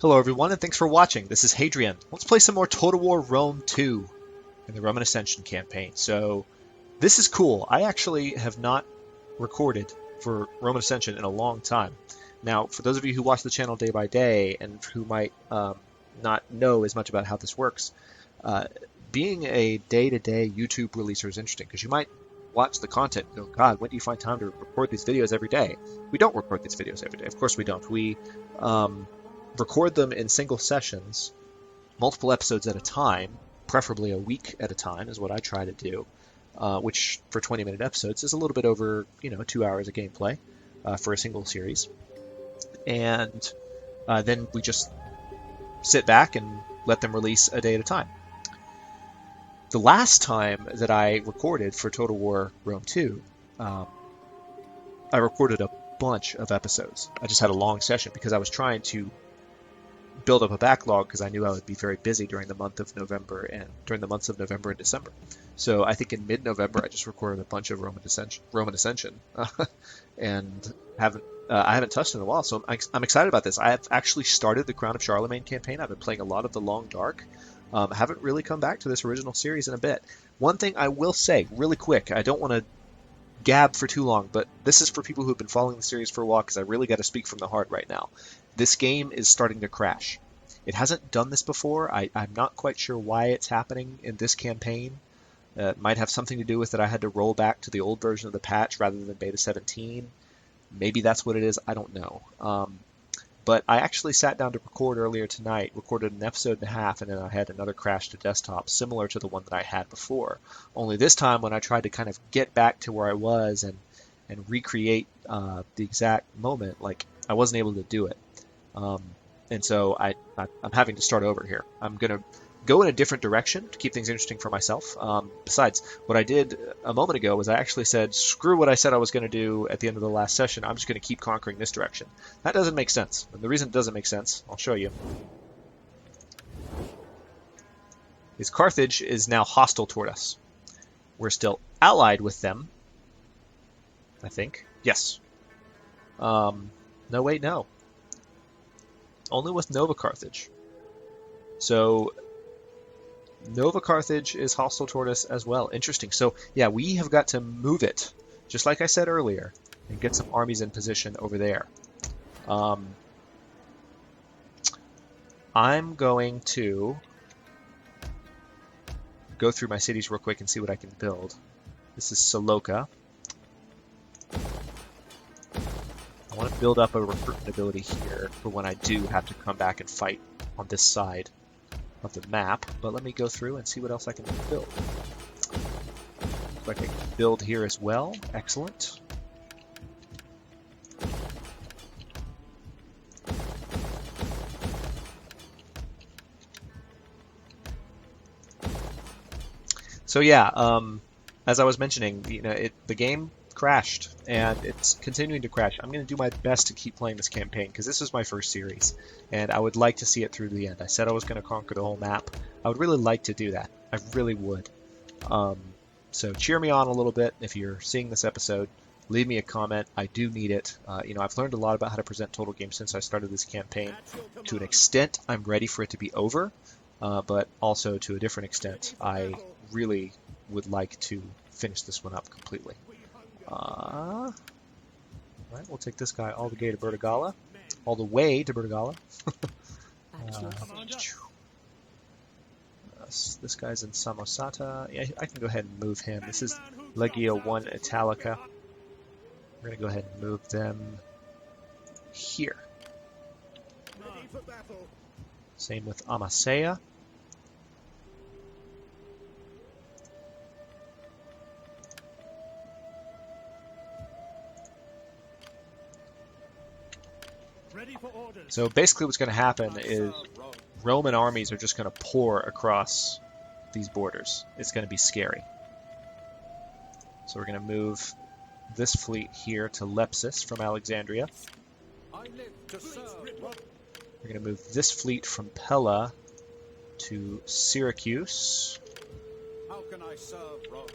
Hello everyone, and thanks for watching. This is Hadrian. Let's play some more Total War Rome 2 in the Roman Ascension campaign. So this is cool. I actually have not recorded for Roman Ascension in a long time. Now, for those of you who watch the channel day by day and who might not know as much about how this works, being a day-to-day YouTube releaser is interesting because you might watch the content and go, God, when do you find time to record these videos every day? We don't record these videos every day. Of course we don't. We record them in single sessions, multiple episodes at a time, preferably a week at a time is what I try to do, which for 20-minute episodes is a little bit over 2 hours of gameplay for a single series. And then we just sit back and let them release a day at a time. The last time that I recorded for Total War Rome 2, I recorded a bunch of episodes. I just had a long session because I was trying to build up a backlog because I knew I would be very busy during the months of November and December. So I think in mid-November I just recorded a bunch of Roman Ascension, and I haven't touched it in a while. So I'm excited about this. I have actually started the Crown of Charlemagne campaign. I've been playing a lot of the Long Dark. Haven't really come back to this original series in a bit. One thing I will say really quick, I don't want to gab for too long, but this is for people who have been following the series for a while because I really got to speak from the heart right now. This game is starting to crash. It hasn't done this before. I'm not quite sure why it's happening in this campaign. It might have something to do with that I had to roll back to the old version of the patch rather than beta 17. Maybe that's what it is. I don't know. But I actually sat down to record earlier tonight, recorded an episode and a half, and then I had another crash to desktop similar to the one that I had before. Only this time when I tried to kind of get back to where I was and recreate the exact moment, like I wasn't able to do it. And so I'm having to start over here. I'm going to go in a different direction to keep things interesting for myself. Besides, what I did a moment ago was I actually said, screw what I said I was going to do at the end of the last session. I'm just going to keep conquering this direction. That doesn't make sense. And the reason it doesn't make sense, I'll show you, is Carthage is now hostile toward us. We're still allied with them, I think. Yes. No, wait, no. Only with Nova Carthage. So Nova Carthage is hostile toward us as well. Interesting. So yeah, we have got to move it, just like I said earlier, and get some armies in position over there. I'm going to go through my cities real quick and see what I can build. This is Saloka. I want to build up a recruitment ability here for when I do have to come back and fight on this side of the map, but let me go through and see what else I can build. So I can build here as well. Excellent. So yeah, as I was mentioning, the game crashed and it's continuing to crash. I'm going to do my best to keep playing this campaign because this is my first series and I would like to see it through the end. I said I was going to conquer the whole map. I would really like to do that. I really would. So cheer me on a little bit if you're seeing this episode. Leave me a comment. I do need it. I've learned a lot about how to present total games since I started this campaign. To an extent, I'm ready for it to be over, but also to a different extent, I really would like to finish this one up completely. Alright, we'll take this guy all the way to Bertigala. All the way to Bertigala. This guy's in Samosata. Yeah, I can go ahead and move him. This is Legio 1 Italica. We're going to go ahead and move them here. Same with Amasea. So basically what's going to happen is Roman armies are just going to pour across these borders. It's going to be scary. So we're going to move this fleet here to Lepsis from Alexandria. We're going to move this fleet from Pella to Syracuse. How can I serve Rome?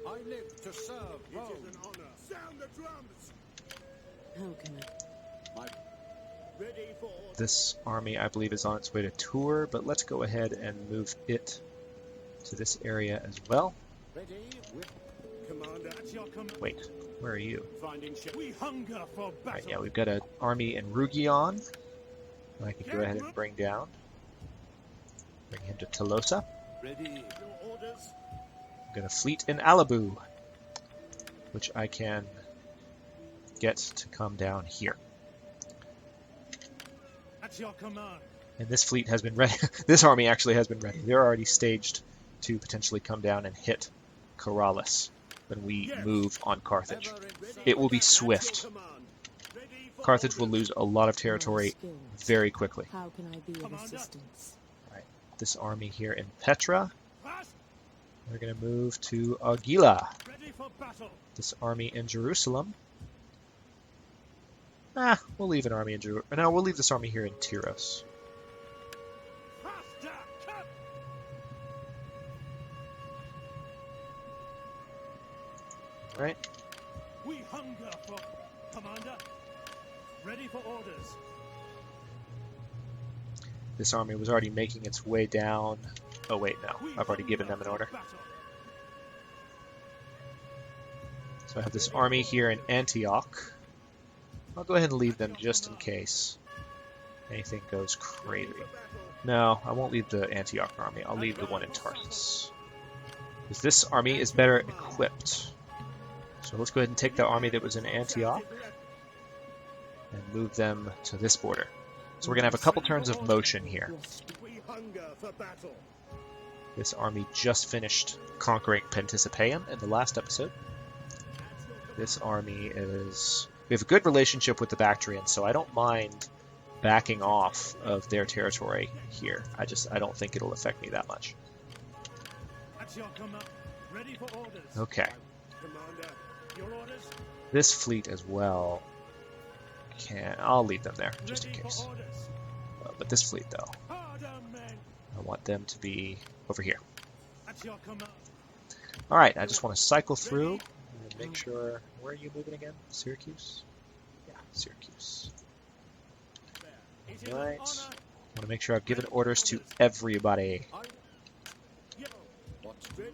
I live to serve Rome. It is an honor. Sound the drums. How can I? This army, I believe, is on its way to Tours, but let's go ahead and move it to this area as well. Wait, where are you? Right, yeah, we've got an army in Rouguillon. I can go ahead and bring down. Bring him to Tolosa. I've got a fleet in Alabou, which I can get to come down here. And this fleet has been ready. This army actually has been ready. They're already staged to potentially come down and hit Corrales when we move on Carthage. It will be swift. Carthage will lose a lot of territory very quickly. How can I be of assistance? Right. This army here in Petra. We're going to move to Aguila. This army in Jerusalem. We'll leave an army in Jerusalem. No, we'll leave this army here in Tyros. Right. We hunger for commander. Ready for orders. This army was already making its way down. Oh wait, no. I've already given them an order. So I have this army here in Antioch. I'll go ahead and leave them just in case anything goes crazy. No, I won't leave the Antioch army. I'll leave the one in Tarsus. Because this army is better equipped. So let's go ahead and take the army that was in Antioch and move them to this border. So we're going to have a couple turns of motion here. This army just finished conquering Pentisipaeum in the last episode. This army is... We have a good relationship with the Bactrians, so I don't mind backing off of their territory here. I don't think it'll affect me that much. Okay. This fleet as well I'll leave them there just in case. But this fleet though, I want them to be over here. Alright, I just want to cycle through and make sure... Where are you moving again? Syracuse? Yeah, Syracuse. Alright. I want to make sure I've given orders to everybody.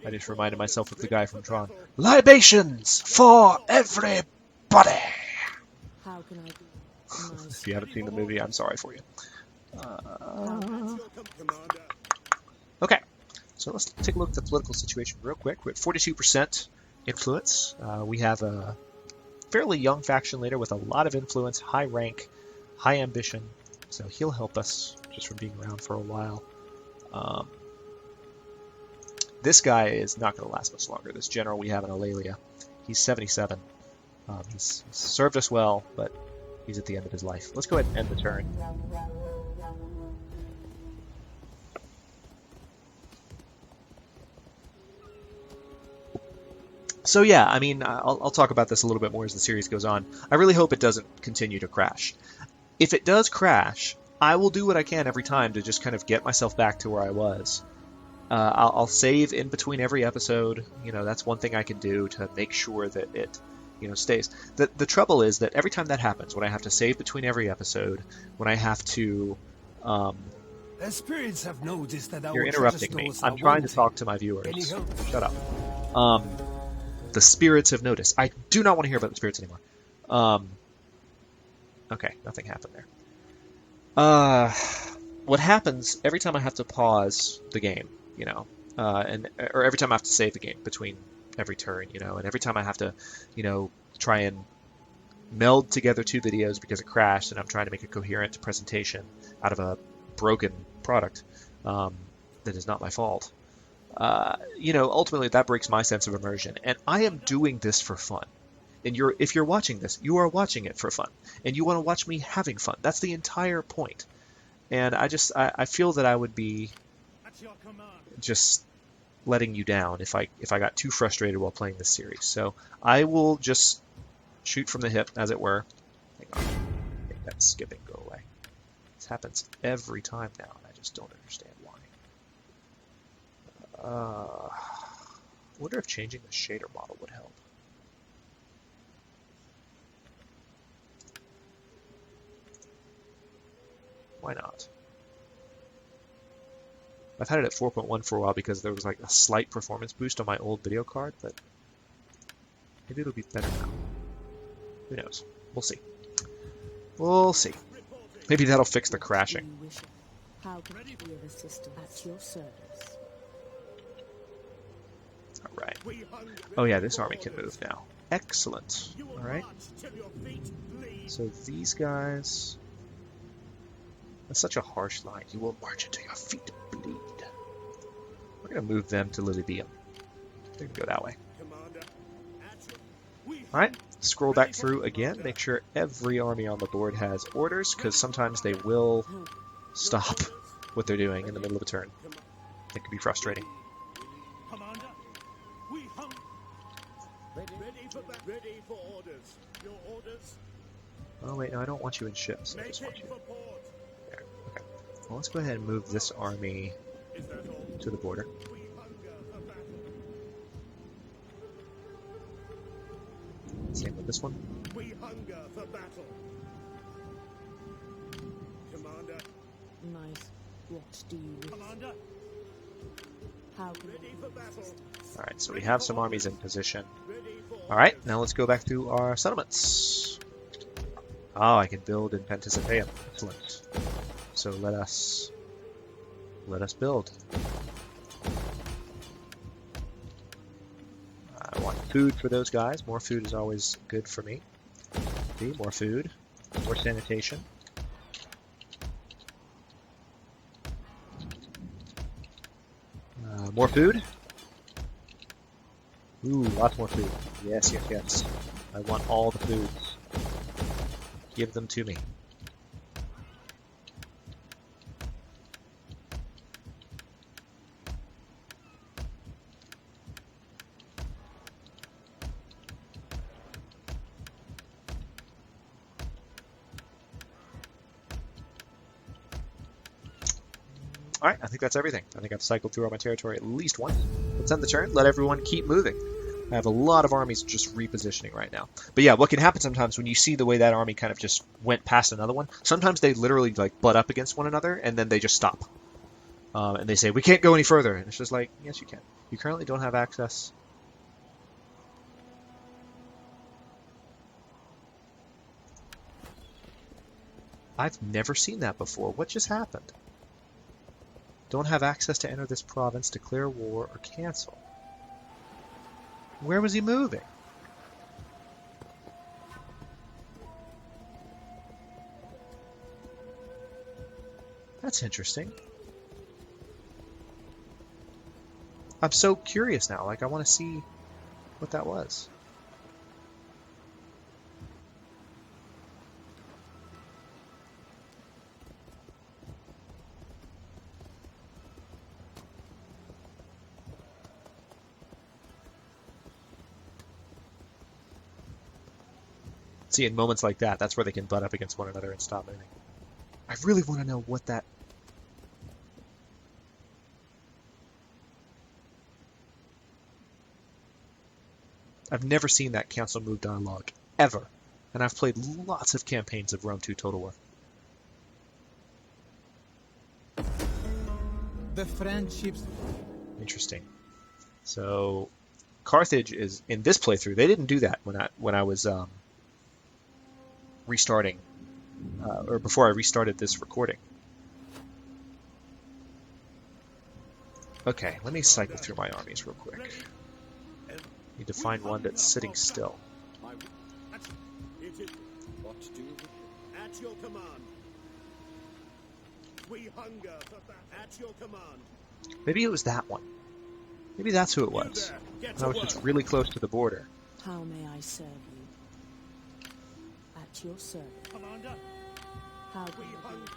I just reminded myself of the guy from Tron. Libations for everybody! How can I be? If you haven't seen the movie, I'm sorry for you. Okay, so let's take a look at the political situation real quick. We're at 42% influence. We have a fairly young faction leader with a lot of influence, high rank, high ambition. So he'll help us just from being around for a while. This guy is not going to last much longer. This general we have in Eulalia, he's 77. He's served us well, but he's at the end of his life. Let's go ahead and end the turn. So yeah, I mean, I'll talk about this a little bit more as the series goes on. I really hope it doesn't continue to crash. If it does crash, I will do what I can every time to just kind of get myself back to where I was. I'll save in between every episode. You know, that's one thing I can do to make sure that it, stays. The trouble is that every time that happens, when I have to save between every episode, when I have to... The spirits have noticed that You're interrupting me. I'm trying to talk to my viewers. Shut up. The spirits have noticed. I do not want to hear about the spirits anymore. Okay, nothing happened there. What happens every time I have to pause the game, or every time I have to save the game between every turn, and every time I have to, try and meld together two videos because it crashed and I'm trying to make a coherent presentation out of a broken product that is not my fault. Ultimately that breaks my sense of immersion, and I am doing this for fun. And if you're watching this, you are watching it for fun, and you want to watch me having fun. That's the entire point. And I feel that I would be just letting you down if I got too frustrated while playing this series. So I will just shoot from the hip, as it were. Hang on, make that skipping go away. This happens every time now, and I just don't understand why. I wonder if changing the shader model would help. Why not? I've had it at 4.1 for a while because there was like a slight performance boost on my old video card, but maybe it'll be better now. Who knows? We'll see. We'll see. Maybe that'll fix the crashing. How can I be of assistance? At your service. Alright. Oh yeah, this army can move now. Excellent. Alright. So these guys... That's such a harsh line. You will march until your feet bleed. We're going to move them to Lilibium. They can go that way. Alright, scroll back through again. Make sure every army on the board has orders, because sometimes they will stop what they're doing in the middle of a turn. It can be frustrating. Ready for orders. Your orders. Oh wait, no, I don't want you in ships. I just want you there. Okay. Well, let's go ahead and move this army to the border. Same with this one. We hunger for battle. Commander. Nice. What do you wish? Commander. How can Ready for battle. Alright, so we have some armies in position. Alright, now let's go back through our settlements. Oh, I can build in Pentisipeum. Excellent. So let us build. I want food for those guys. More food is always good for me. See, more food, more sanitation. More food. Ooh, lots more food. Yes, yes, yes. I want all the foods. Give them to me. Alright, I think that's everything. I think I've cycled through all my territory at least once. Let's end the turn. Let everyone keep moving. I have a lot of armies just repositioning right now. But yeah, what can happen sometimes when you see the way that army kind of just went past another one, sometimes they literally like butt up against one another and then they just stop. And they say, we can't go any further. And it's just like, yes, you can. You currently don't have access. I've never seen that before. What just happened? Don't have access to enter this province, declare war, or cancel. Where was he moving? That's interesting. I'm so curious now. Like, I want to see what that was. See, in moments like that, that's where they can butt up against one another and stop moving. I really want to know what that... I've never seen that council move dialogue, ever. And I've played lots of campaigns of Rome 2 Total War. The friendships... Interesting. So, Carthage is, in this playthrough, they didn't do that when I was... restarting, or before I restarted this recording. Okay, let me cycle through my armies real quick. Need to find one that's sitting still. At your command. We hunger for battle. At your command. Maybe it was that one. Maybe that's who it was. And I was just really close to the border. How may I serve you? At your service. Commander. How We can I hunger.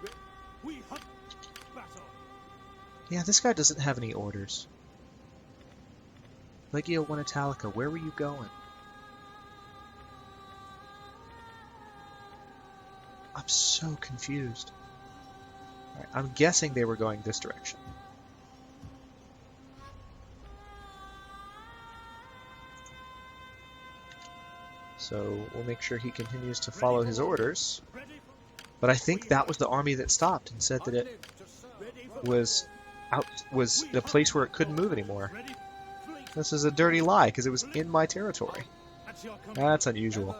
be? We hunger. Battle. Yeah, this guy doesn't have any orders. Legio 1 Italica, where were you going? I'm so confused. All right, I'm guessing they were going this direction. So we'll make sure he continues to follow his orders. Ready But I think that was the army that stopped and said that it was a place where it couldn't move anymore. This is a dirty lie because it was in my territory. That's unusual.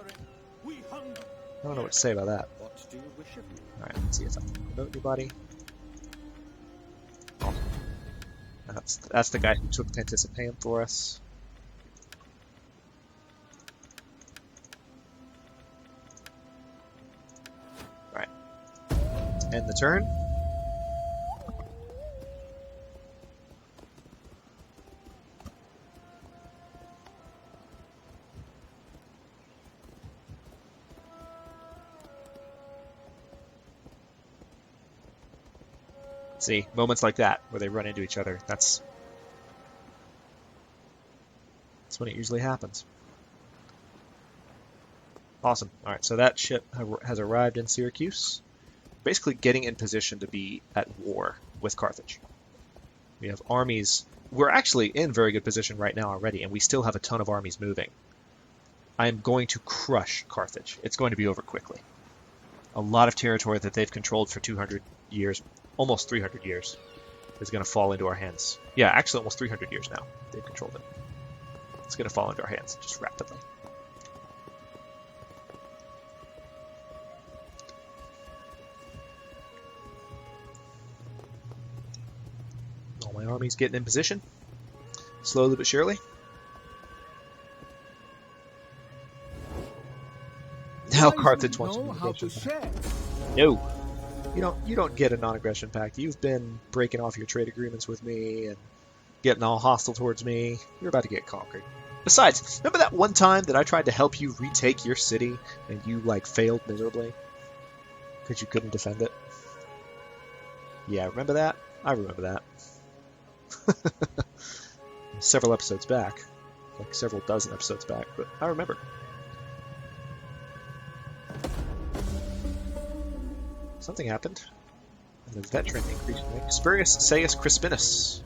I don't know what to say about that. Alright, let's see if I can promote anybody. Oh. That's the guy who took Panticipam for us. Alright. End the turn. See, moments like that where they run into each other, that's when it usually happens. Awesome. Alright, so that ship has arrived in Syracuse, basically getting in position to be at war with Carthage. We have armies. We're actually in very good position right now already, and we still have a ton of armies moving. I am going to crush Carthage. It's going to be over quickly. A lot of territory that they've controlled for 200 years, almost 300 years, is going to fall into our hands. Yeah, actually almost 300 years now they've controlled it. It's going to fall into our hands just rapidly. All my armies getting in position, slowly but surely. Now Carthage wants to No. You don't get a non-aggression pact. You've been breaking off your trade agreements with me and getting all hostile towards me. You're about to get conquered. Besides, remember that one time that I tried to help you retake your city and you failed miserably because you couldn't defend it? Yeah, remember that? I remember that. Several episodes back, like several dozen episodes back, but I remember. Something happened, and the veteran increasingly, Spurius Seius Crispinus,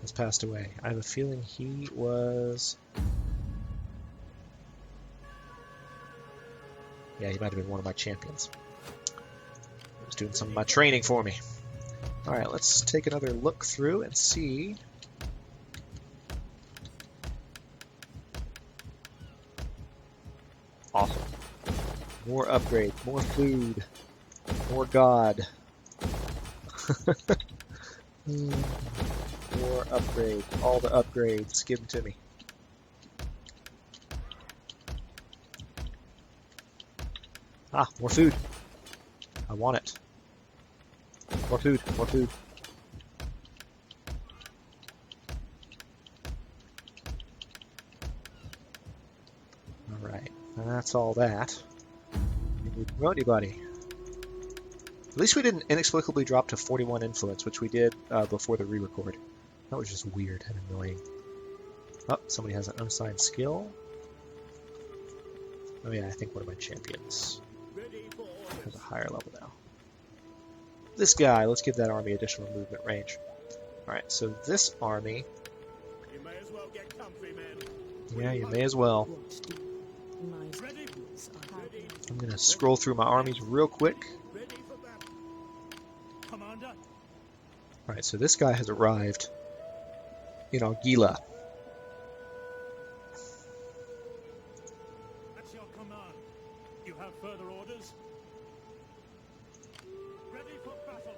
has passed away. I have a feeling he was... Yeah, he might have been one of my champions. He was doing some of my training for me. Alright, let's take another look through and see... Awesome. More upgrades, more food. More God. More upgrades. All the upgrades. Give them to me. Ah, more food. I want it. More food. More food. Alright. That's all that. Did we promote anybody? At least we didn't inexplicably drop to 41 influence, which we did before the re-record. That was just weird and annoying. Oh, somebody has an unassigned skill. Oh yeah, I think one of my champions has a higher level now. This guy, let's give that army additional movement range. Alright, so this army... You may as well get comfy, man. Yeah, you may as well. I'm going to scroll through my armies real quick. Alright, so this guy has arrived in Algila. That's your command. You have further orders? Ready for battle.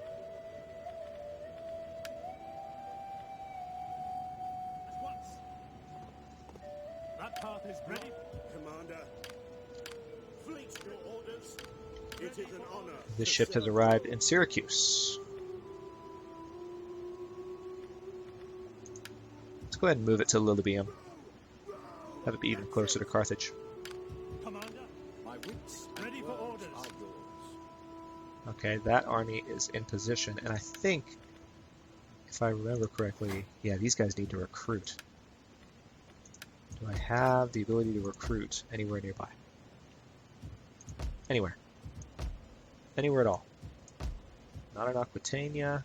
At once. That path is ready. Commander. Fleet your orders. It is an honor. This ship has arrived in Syracuse. Go ahead and move it to Lilibium. Have it be even closer to Carthage. Commander, my wits ready for orders. Okay, that army is in position, and I think, if I remember correctly, yeah, these guys need to recruit. Do I have the ability to recruit anywhere nearby? Anywhere. Anywhere at all. Not in Aquitania.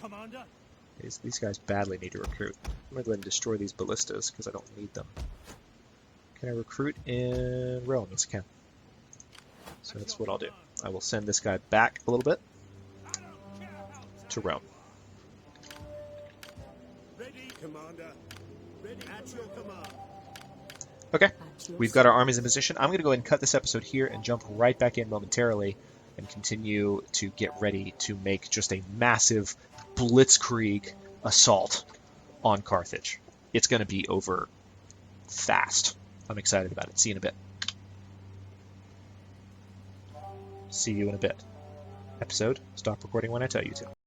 Commander. These guys badly need to recruit. I'm going to go ahead and destroy these ballistas because I don't need them. Can I recruit in Rome? Yes, I can. So that's what I'll do. I will send this guy back a little bit to Rome. Ready, Commander. Ready at your command. Okay, At your we've got our armies in position. I'm going to go ahead and cut this episode here and jump right back in momentarily and continue to get ready to make just a massive blitzkrieg assault on Carthage. It's going to be over fast. I'm excited about it. See you in a bit. See you in a bit. Episode, stop recording when I tell you to.